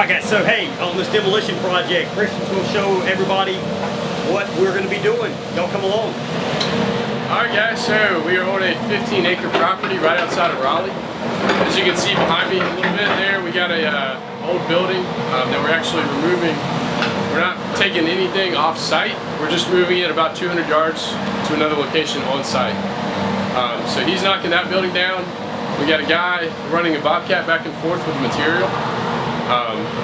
Bobcats. So hey, on this demolition project, Christian's going to show everybody what we're going to be doing. Y'all come along. Alright guys, so we are on a 15-acre property right outside of Raleigh. As you can see behind me a little bit there, we got a old building that we're actually removing. We're not taking anything off-site, we're just moving it about 200 yards to another location on-site. So he's knocking that building down. We got a guy running a Bobcat back and forth with the material.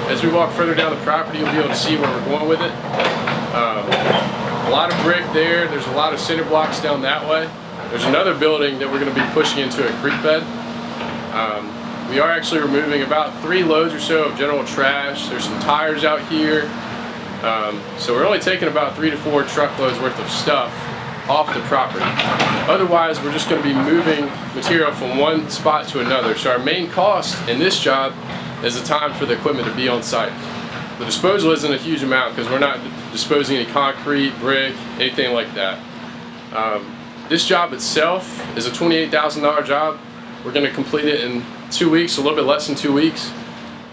As we walk further down the property, you'll be able to see where we're going with it. A lot of brick there. There's a lot of cinder blocks down that way. There's another building that we're going to be pushing into a creek bed. We are actually removing about 3 loads or so of general trash. There's some tires out here. So we're only taking about 3 to 4 truckloads worth of stuff off the property. Otherwise, we're just going to be moving material from one spot to another. So our main cost in this job is the time for the equipment to be on site. The disposal isn't a huge amount because we're not disposing any concrete, brick, anything like that. This job itself is a $28,000 job. We're going to complete it in 2 weeks, a little bit less than 2 weeks.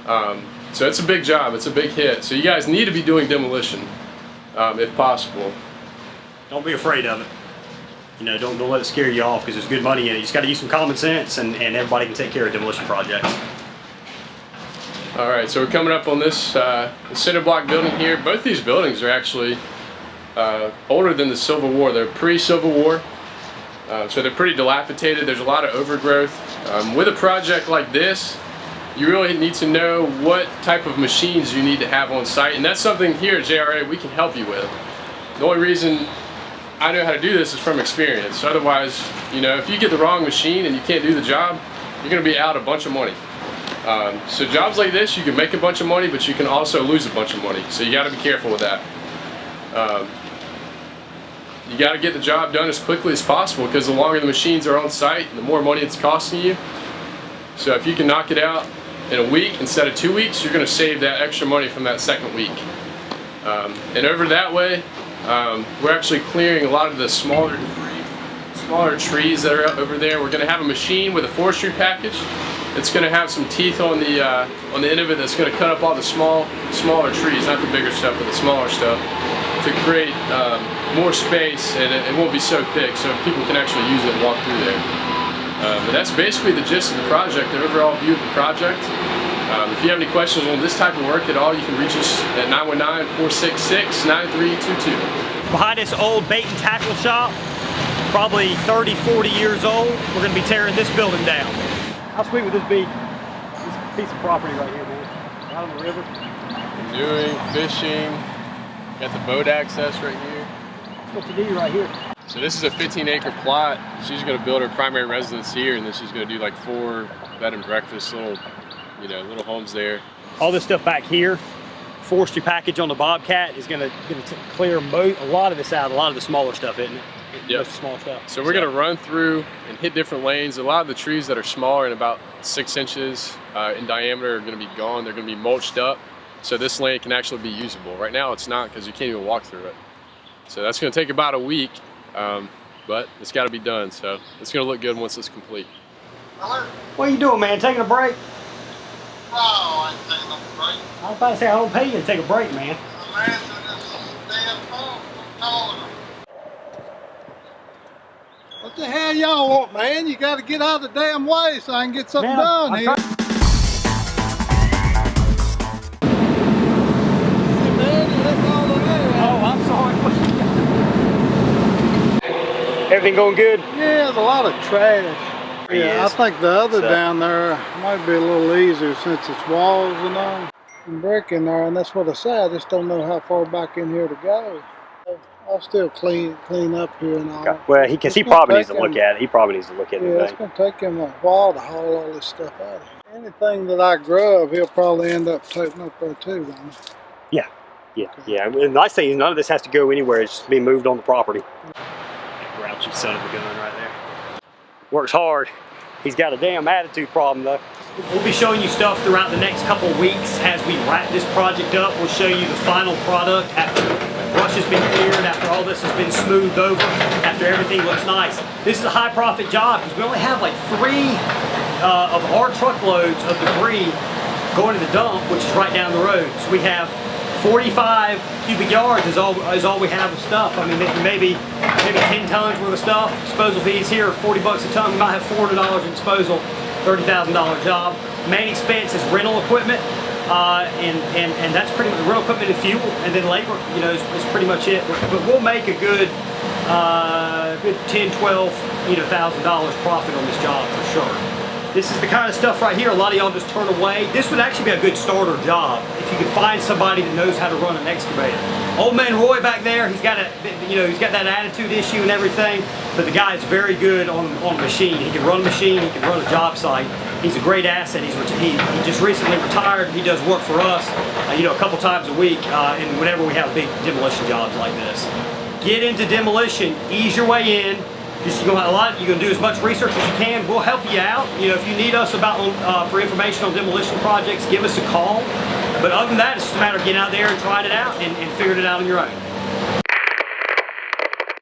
So it's a big job, it's a big hit. So you guys need to be doing demolition if possible. Don't be afraid of it. You know, don't let it scare you off because there's good money in it. You just got to use some common sense and everybody can take care of demolition projects. Alright, so we're coming up on this cinder block building here. Both these buildings are actually older than the Civil War. They're pre-Civil War, so they're pretty dilapidated. There's a lot of overgrowth. With a project like this, you really need to know what type of machines you need to have on site, and that's something here at JRA we can help you with. The only reason I know how to do this is from experience. Otherwise, you know, if you get the wrong machine and you can't do the job, you're going to be out a bunch of money. So jobs like this, you can make a bunch of money, but you can also lose a bunch of money. So you got to be careful with that. You got to get the job done as quickly as possible because the longer the machines are on site, the more money it's costing you. So if you can knock it out in a week instead of 2 weeks, you're going to save that extra money from that second week. And over that way, we're actually clearing a lot of the smaller trees that are over there. We're going to have a machine with a forestry package. It's going to have some teeth on the end of it that's going to cut up all the smaller trees, not the bigger stuff, but the smaller stuff, to create more space, and it won't be so thick, so people can actually use it and walk through there. But that's basically the gist of the project, the overall view of the project. If you have any questions on this type of work at all, you can reach us at 919-466-9322. Behind this old bait and tackle shop, probably 30, 40 years old, we're going to be tearing this building down. How sweet would this be? This piece of property right here, man. Out on the river. Canoeing, fishing, got the boat access right here. That's what you do right here. So this is a 15-acre plot. She's going to build her primary residence here, and then she's going to do like 4 bed and breakfast, little homes there. All this stuff back here, forestry package on the Bobcat is going to clear a lot of this out, a lot of the smaller stuff, isn't it? Yep. Small stuff. So we're going to run through and hit different lanes. A lot of the trees that are smaller and about 6 inches in diameter are going to be gone. They're going to be mulched up, so this lane can actually be usable. Right now it's not because you can't even walk through it. So that's going to take about a week, but it's got to be done. So it's going to look good once it's complete. What are you doing, man? Taking a break? No, I ain't taking no break. I was about to say, I don't pay you to take a break, man. I'm answering this damn phone. I'm calling them. What the hell y'all want, man? You got to get out of the damn way so I can get something done here. Oh, I'm sorry. Everything going good? Yeah, there's a lot of trash. Yeah, I think the other down there might be a little easier since it's walls and all. And brick in there, and that's what I said. I just don't know how far back in here to go. I'll still clean up here and all. Okay. Well, he probably needs to look at it. He probably needs to look at it. Yeah, it's going to take him a while to haul all this stuff out of here. Anything that I grub, he'll probably end up taking up there too, won't he? Yeah. And the nice thing is none of this has to go anywhere. It's just being moved on the property. That grouchy son of a gun right there. Works hard. He's got a damn attitude problem though. We'll be showing you stuff throughout the next couple of weeks as we wrap this project up. We'll show you the final product after the brush has been cleared, after all this has been smoothed over, after everything looks nice. This is a high profit job because we only have like 3 of our truckloads of debris going to the dump, which is right down the road. So we have 45 cubic yards is all we have of stuff. I mean, maybe 10 tons worth of stuff. Disposal fees here are 40 bucks a ton. We might have $400 in disposal, $30,000 job. Main expense is rental equipment, and that's pretty much rental equipment and fuel, and then labor, you know, is pretty much it. But we'll make a good 10, 12, you know, $1,000 profit on this job for sure. This is the kind of stuff right here a lot of y'all just turn away. This would actually be a good starter job if you could find somebody that knows how to run an excavator. Old man Roy back there, he's got he's got that attitude issue and everything, but the guy is very good on a machine. He can run a machine, he can run a job site. He's a great asset. He just recently retired. He does work for us, you know, a couple times a week, and whenever we have big demolition jobs like this. Get into demolition, ease your way in. You're gonna do as much research as you can. We'll help you out. You know, if you need us for information on demolition projects, give us a call. But other than that, it's just a matter of getting out there and trying it out and figuring it out on your own.